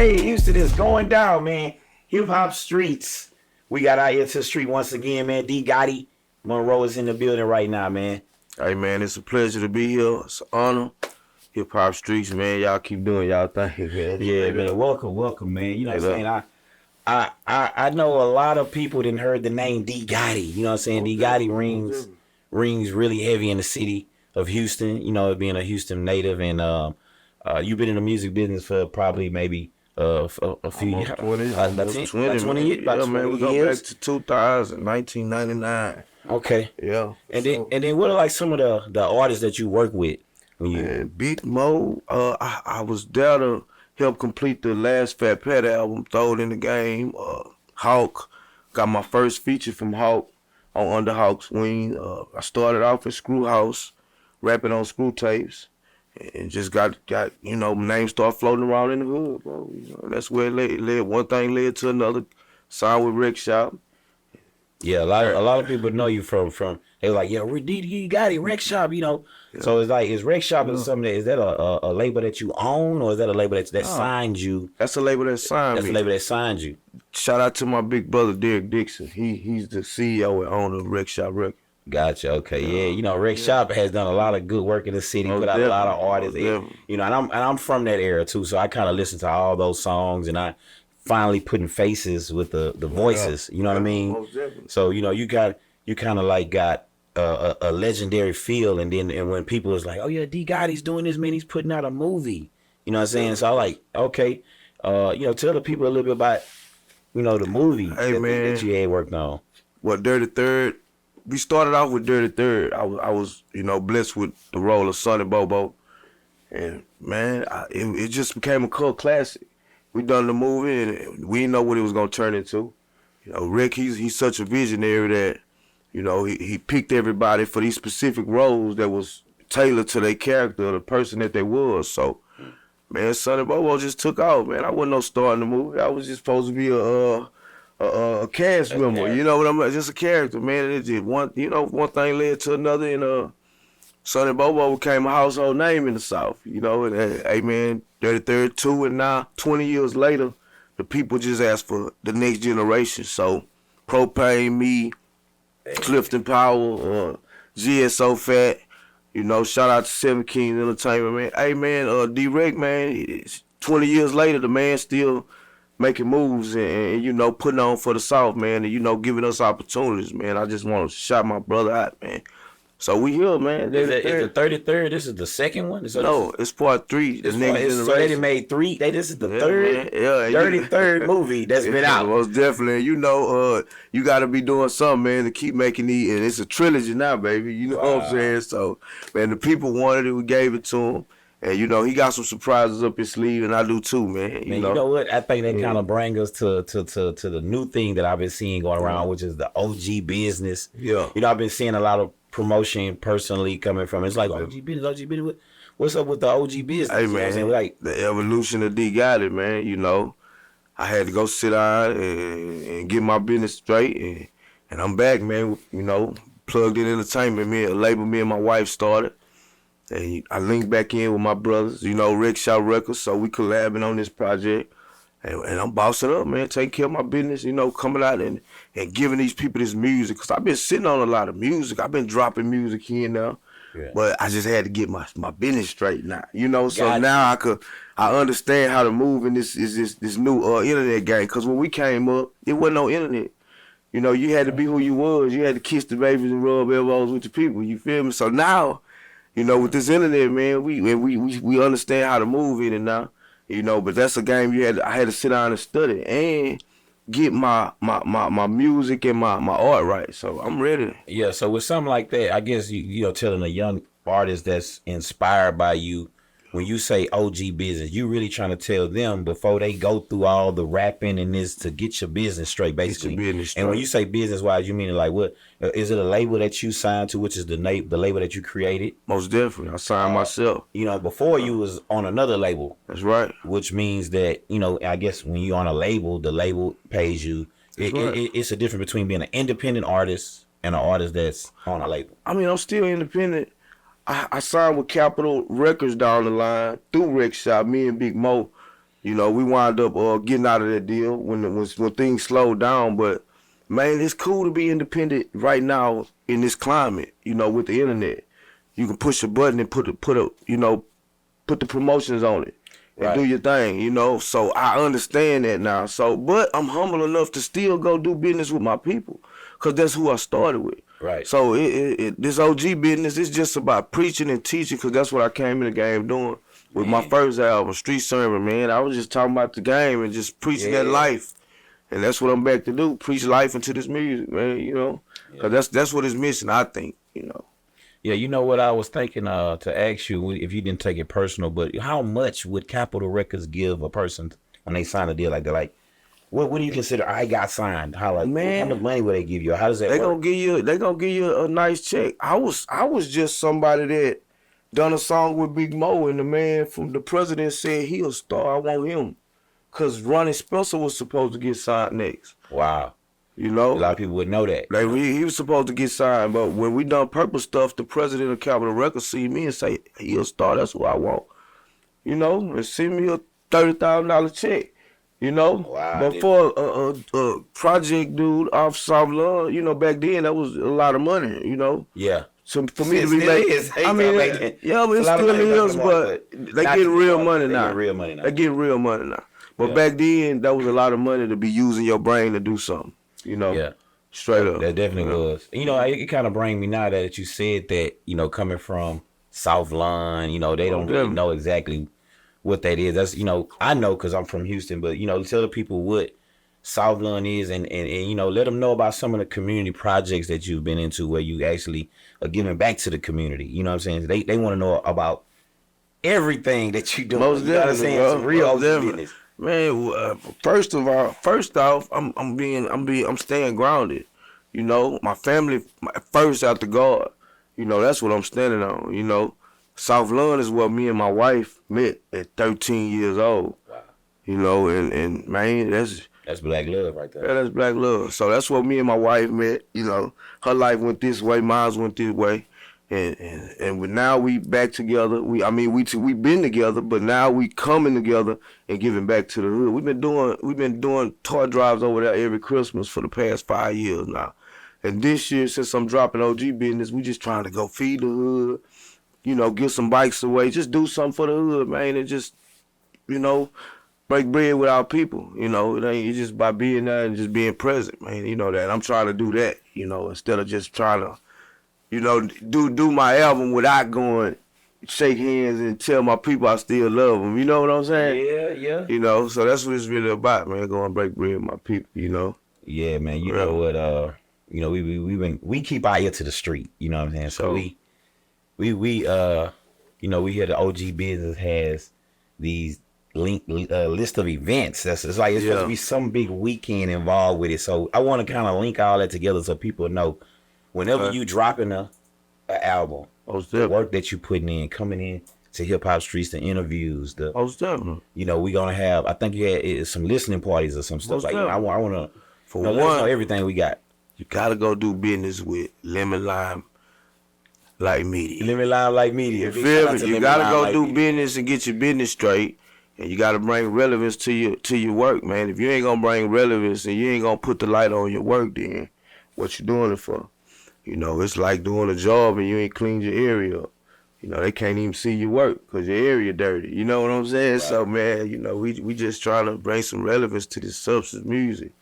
Hey, Houston is going down, man. Hip hop streets. We got out here to the street once again, man. Gotti Monroe is in the building right now, man. Hey, man, it's a pleasure to be here. It's an honor. Hip hop streets, man. Y'all keep doing y'all thing, man. Yeah, man. Welcome, man. You know what I'm saying? I know a lot of people didn't heard the name D Gotti. You know what I'm saying? D Gotti rings really heavy in the city of Houston. You know, being a Houston native, and you've been in the music business for probably maybe a few years. 20, about 20 years. Yeah, man, we go back to 2000, 1999. Okay. Yeah. And then what are like some of the artists that you work with? When you Big Moe, I was there to help complete the last Fat Pat album, Throw It in the Game. Hawk, got my first feature from Hawk on Under Hawk's Wing. I started off at Screw House, rapping on screw tapes, and just got names start floating around in the hood, bro. You know, that's where it led. One thing led to another. Signed with Rick Shop. Yeah, a lot of people know you from they were like, yeah, you got it, Rec Shop, you know. Yeah. So it's like, is Rec Shop is that a label that you own, or is that a label that signed you? That's a label that signed me. That's a label that signed you. Shout out to my big brother Derek Dixon. He's the CEO and owner of Rec Shop Records. Gotcha. Okay. Yeah. You know, Rec Shop has done a lot of good work in the city. Put out a lot of artists. You know, and I'm from that era too, so I kind of listen to all those songs, and I finally putting faces with the voices. You know what I mean? So you know, you kind of like got a legendary feel, and when people was like, oh yeah, D Gotti's doing this, man, he's putting out a movie. You know what I'm saying? So I like, okay, you know, tell the people a little bit about, you know, the movie that you had worked on. Well, Dirty Third. We started off with Dirty Third. I was you know, blessed with the role of Sonny Bobo, and man, it just became a cult classic. We done the movie, and we didn't know what it was gonna turn into. You know, Rick, he's such a visionary that, you know, he picked everybody for these specific roles that was tailored to their character or the person that they was. So, man, Sonny Bobo just took off, man. I wasn't no star in the movie. I was just supposed to be a cast member. You know what I'm just a character, man. It just one thing led to another, and Sonny Bobo became a household name in the South. You know, and hey, man, 33rd 2, and now 20 years later, the people just ask for the next generation. So, Propane, me, Clifton Powell, GSO Fat, you know, shout out to Seven Kings Entertainment, man. Hey, man, D-Rec, man, 20 years later, the man still making moves and, you know, putting on for the South, man, and, you know, giving us opportunities, man. I just want to shout my brother out, man. So we here, man. Is the 33rd? This is the second one? No, it's part 3. The next generation. So they done made 3. This is the third, 33rd movie that's been out. Most definitely. You know, you got to be doing something, man, to keep making these. And it's a trilogy now, baby. You know what I'm saying? So, man, the people wanted it. We gave it to him. And, you know, he got some surprises up his sleeve, and I do too, man. You know what? I think they kind of bring us to the new thing that I've been seeing going around, which is the OG business. Yeah. You know, I've been seeing a lot of promotion personally coming from. It's like OG business. What's up with the OG business? Hey, man, you know like the evolution of D Gotti, man. You know, I had to go sit down and get my business straight, and I'm back, man. You know, plugged in entertainment. A label me and my wife started, and I linked back in with my brothers. You know, Rick Shop Records, so we collabing on this project. And I'm bossing up, man, taking care of my business, you know, coming out and giving these people this music. Because I've been sitting on a lot of music. I've been dropping music here and there. Yeah. But I just had to get my business straight now, you know. So now I understand how to move in this new internet game. Because when we came up, it wasn't no internet. You know, you had to be who you was. You had to kiss the babies and rub elbows with the people. You feel me? So now, you know, with this internet, man, we understand how to move in it now. You know, but that's a game I had to sit down and study and get my music and my art right. So I'm ready. Yeah, so with something like that, I guess you know, telling a young artist that's inspired by you, when you say OG business, you really trying to tell them before they go through all the rapping and this to get your business straight, basically. Get your business straight. And when you say business wise, you mean like what? Is it a label that you signed to, which is the label that you created? Most definitely. I signed myself. You know, before you was on another label. That's right. Which means that, you know, I guess when you're on a label, the label pays you. It's a difference between being an independent artist and an artist that's on a label. I mean, I'm still independent. I signed with Capitol Records down the line through Rec Shop, me and Big Moe. You know, we wound up getting out of that deal when things slowed down. But man, it's cool to be independent right now in this climate. You know, with the internet, you can push a button and put the promotions on it and do your thing. You know, so I understand that now. So, but I'm humble enough to still go do business with my people, cause that's who I started with. Right. So this OG business is just about preaching and teaching, cause that's what I came in the game doing. With my first album, Street Sermon, man, I was just talking about the game and just preaching that life. And that's what I'm back to do, preach life into this music, man, you know. Because that's what it's missing, I think, you know. Yeah, you know what I was thinking to ask you, if you didn't take it personal, but how much would Capitol Records give a person when they sign a deal like that? Like, what do you consider I got signed? How much money would they give you? How does that work? They gonna give you a nice check. I was just somebody that done a song with Big Moe, and the man from the president said he a star. I want him, cause Ronnie Spencer was supposed to get signed next. Wow, you know, a lot of people would know that. Like he was supposed to get signed, but when we done Purple Stuff, the president of Capitol Records see me and say he a star. That's what I want, you know, and send me a $30,000 check. You know, wow, but for a project dude off South Lawn, you know, back then that was a lot of money. You know, So for me to be making, I mean, but it still is, but they getting real money now. They getting real money now. But back then, that was a lot of money to be using your brain to do something. You know, straight up. That definitely was. You know, it kind of brings me now that you said that, you know, coming from South Lawn, you know, they don't really know exactly what that is. That's, you know, I know because I'm from Houston, but, you know, tell the people what South Lawn is and you know, let them know about some of the community projects that you've been into where you actually are giving back to the community. You know what I'm saying? They want to know about everything that you do. Most definitely, bro. Real business. Man, first off, I'm staying grounded. You know, my family first out the guard. You know, that's what I'm standing on. You know, South Lawn is where me and my wife met at 13 years old. Wow. You know, and man, that's black love right there. Yeah, that's black love. So that's where me and my wife met. You know, her life went this way, mine went this way, and now we back together. We been together, but now we coming together and giving back to the hood. We've been doing toy drives over there every Christmas for the past 5 years now. And this year, since I'm dropping OG business, we just trying to go feed the hood. You know, give some bikes away, just do something for the hood, man, and just, you know, break bread with our people. You know, it ain't just by being there and just being present, man. You know that. I'm trying to do that, you know, instead of just trying to, you know, do my album without going shake hands and tell my people I still love them. You know what I'm saying? Yeah. You know, so that's what it's really about, man. Going break bread with my people, you know. Yeah, man. You know what? You know, we keep our ear to the street. You know what I'm saying? So we you know, we hear the OG business has these list of events. It's supposed to be some big weekend involved with it. So I want to kind of link all that together so people know whenever you dropping a album, the work that you putting in, coming in to Hip Hop Streets, the interviews, you know, we gonna have. I think you had some listening parties or some stuff like that. I want to let us know everything we got. You gotta go do business with Lemon Lime Like Media. Lemon Lime Like Media. You feel me? You gotta go do business and get your business straight. And you gotta bring relevance to your work, man. If you ain't gonna bring relevance and you ain't gonna put the light on your work, then what you doing it for? You know, it's like doing a job and you ain't cleaned your area up. You know, they can't even see your work because your area dirty. You know what I'm saying? Right. So, man, you know, we just trying to bring some relevance to this substance music.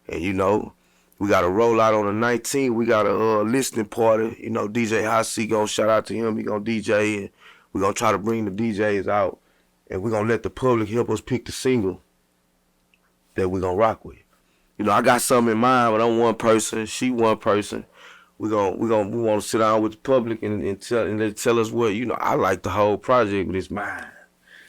And, you know, we got to roll out on the 19th. We got a listening party. You know, DJ Hot C gonna shout out to him. He gonna DJ, and we gonna try to bring the DJs out. And we're gonna let the public help us pick the single that we're gonna rock with. You know, I got something in mind, but I'm one person, she one person. We want to sit down with the public and tell us what, you know, I like the whole project, but it's mine.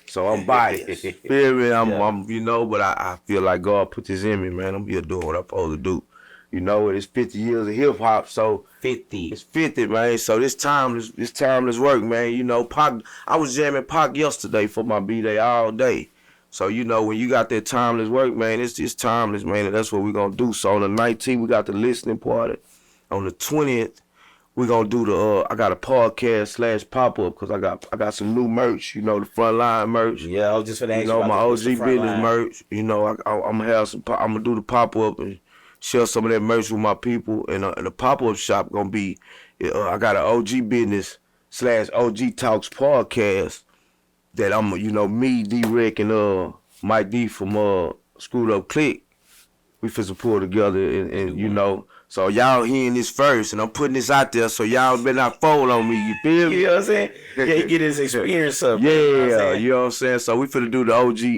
So I'm biased. Feel me? I'm you know, but I feel like God put this in me, man. I'm here doing what I'm supposed to do. You know, it's 50 years of hip hop, so 50. It's 50, man. So this timeless work, man. You know, Pac, I was jamming Pac yesterday for my B-Day all day. So, you know, when you got that timeless work, man, it's just timeless, man, and that's what we're gonna do. So on the 19th, we got the listening party. On the 20th, we gonna do the I got a podcast / pop-up because I got some new merch, you know, the Frontline merch. Yeah, I was just gonna ask you know, my OG Bidness line. merch. You know, I'm gonna have some. I'm gonna do the pop-up and share some of that merch with my people. And the pop-up shop gonna be. I got an OG Bidness / OG Talks podcast that I'm, you know, me, D-Rec, and Mike D from Screwed Up Click. We finna pull together and you know. So y'all hearing this first, and I'm putting this out there, so y'all better not fold on me. You feel me? You know what I'm saying? Yeah, get this experience up. Yeah, you know what I'm saying? So we finna do the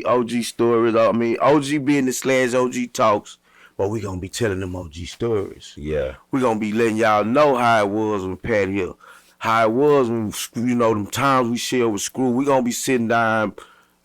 OG stories. I mean, OG Bidness / OG Talks, but we gonna be telling them OG stories. Yeah. We gonna be letting y'all know how it was when Pat Hill, how it was when, you know, them times we shared with Screw. We gonna be sitting down,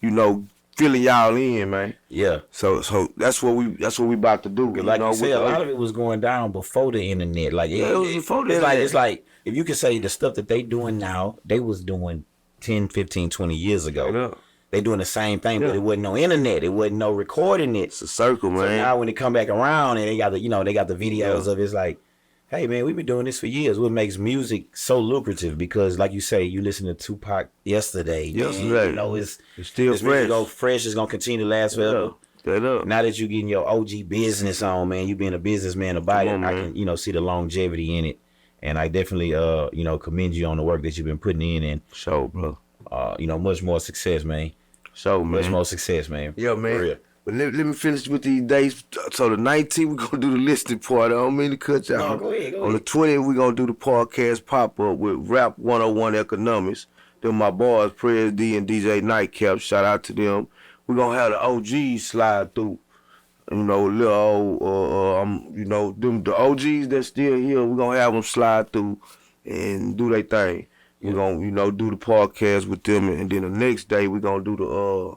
you know, filling y'all in, man. Yeah. So that's what we about to do. Like you said, a lot of it was going down before the internet. Like it was before the internet. It's like if you could say the stuff that they doing now, they was doing 10, 15, 20 years ago. Yeah. They doing the same thing, but it wasn't no internet. It wasn't no recording it. It's a circle, man. So now when they come back around and they got the, you know, they got the videos of it, it's like, hey man, we've been doing this for years. What makes music so lucrative? Because like you say, you listen to Tupac yesterday. Man, you know, it's still fresh. Fresh is gonna continue to last forever. Now that you getting your OG business on, man, you being a businessman about it, I can, you know, see the longevity in it. And I definitely you know, commend you on the work that you've been putting in and bro. You know, much more success, man. Man. Much more success, man. Yeah, man. But let me finish with these days. So the 19th, we're going to do the listing part. I don't mean to cut you out. No, go ahead. On the 20th, we're going to do the podcast pop-up with Rap 101 Economics. Then my boys, Prez D and DJ Nightcap, shout out to them. We're going to have the OGs slide through. You know, little old, you know, the OGs that's still here, we're going to have them slide through and do their thing. We're going to, you know, do the podcast with them. And then the next day, we're going to do the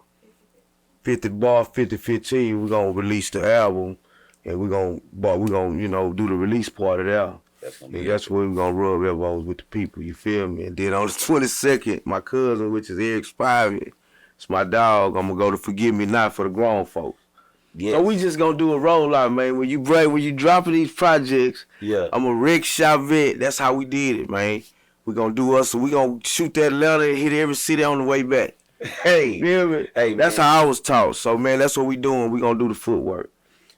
50 bar 5015. We're gonna release the album, and we're gonna you know, do the release part of that. That's where we're gonna rub elbows with the people. You feel me? And then on the 22nd, my cousin, which is Eric Spivey, it's my dog. I'm gonna go to Forgive Me Not for the grown folks. Yes. So we just gonna do a rollout, man. When you dropping these projects, I'm a Rick Shop vet. That's how we did it, man. We gonna do us. So we gonna shoot that letter and hit every city on the way back. Hey, that's how I was taught. So, man, that's what we doing. We gonna do the footwork.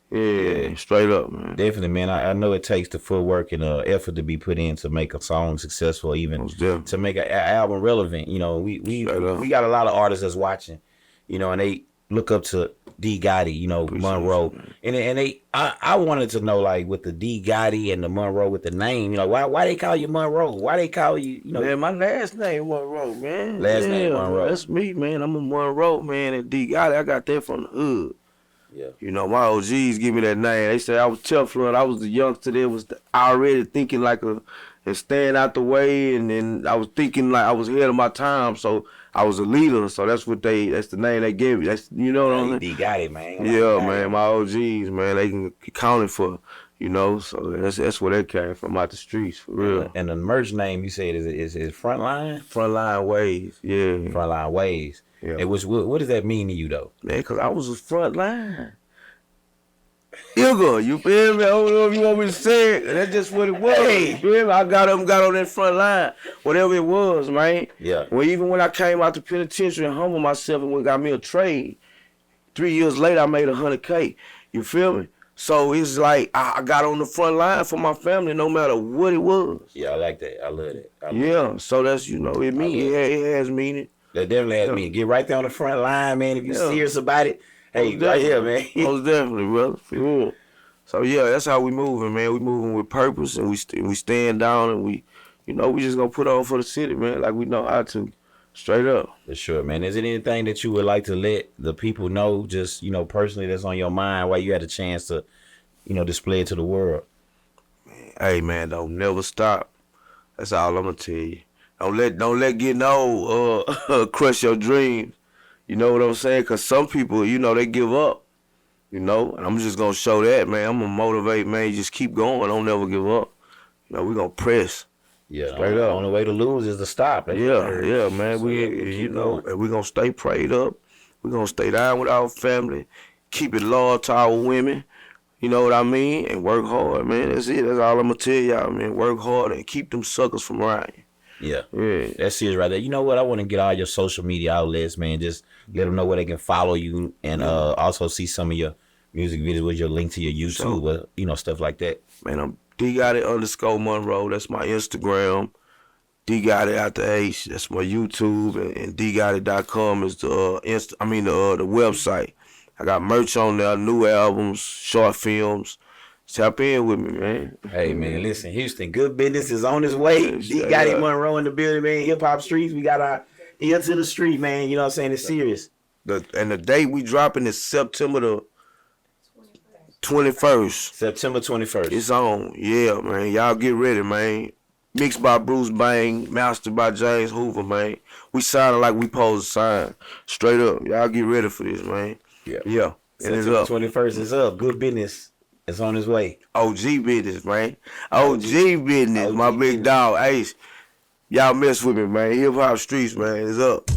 Yeah, straight up, man. Definitely, man. I know it takes the footwork and effort to be put in to make a song successful, even to make an album relevant. You know, we got a lot of artists that's watching, you know, and they look up to D Gotti, you know, Monroe, and I wanted to know, like, with the D Gotti and the Monroe with the name, you know, why they call you Monroe? Why they call you, you know? Man, my last name Monroe, man. Last name Monroe. That's me, man. I'm a Monroe, man, and D Gotti, I got that from the hood. Yeah. You know, my OGs give me that name. They said I was Teflon. I was the youngster that was already thinking like and staying out the way, and then I was thinking like I was ahead of my time, so I was a leader. So that's the name they gave me. That's, you know what I'm saying? D got it, man. Yeah, man. My OGs, man, they can count it for, you know. So that's where they came from, out the streets, for real. And the merch name you said is Frontline? Frontline Ways, yeah. Frontline Ways. Yeah. It was, what does that mean to you though? Man, because I was a front line. You feel me? I don't know if you want me to say it. That's just what it was. You feel me? I got on that front line. Whatever it was, man. Yeah. Well, even when I came out the penitentiary and humbled myself and got me a trade, 3 years later I made $100K. You feel me? So it's like I got on the front line for my family no matter what it was. Yeah, I like that. I love it. So that's, you know, it has meaning. That definitely has meaning. Get right there on the front line, man. If you're serious about it, hey, right here, man. Most definitely, brother. Yeah. So yeah, that's how we moving, man. We moving with purpose, and we stand down, and we just gonna put on for the city, man, like we know how to. Straight up. For sure, man. Is there anything that you would like to let the people know, just, you know, personally, that's on your mind while you had a chance to, you know, display it to the world? Hey, man, don't never stop. That's all I'm gonna tell you. Don't let getting old crush your dreams. You know what I'm saying? Because some people, you know, they give up. You know, and I'm just gonna show that, man. I'm gonna motivate, man. You just keep going. Don't never give up. You know, we gonna press. Yeah, straight up. The only way to lose is to stop. Yeah, man. So we gonna stay prayed up. We gonna stay down with our family. Keep it loyal to our women. You know what I mean? And work hard, man. That's it. That's all I'm gonna tell y'all, man. Work hard and keep them suckers from around you. Yeah. Yeah. That's serious right there. You know what? I want to get all your social media outlets, man. Just let them know where they can follow you and also see some of your music videos with your link to your YouTube, stuff like that. Man, I'm D_Monroe. That's my Instagram. D Gotti out the H. That's my YouTube, and DGotti.com is the the website. I got merch on there, new albums, short films. Tap in with me, man. Hey, man, listen, Houston, good business is on its way. D Gotti Monroe in the building, man. Hip Hop Streets, we got our ear to the street, man. You know what I'm saying? It's serious. And the date we dropping is September the 21st. September 21st. It's on. Yeah, man. Y'all get ready, man. Mixed by Bruce Bang, mastered by James Hoover, man. We sounding like we supposed to sign. Straight up. Y'all get ready for this, man. Yeah. And it's up. 21st is up. Good business. It's on its way. OG business, man. OG business. My big dog, Ace. Y'all mess with me, man. Hip Hop Streets, man. It's up.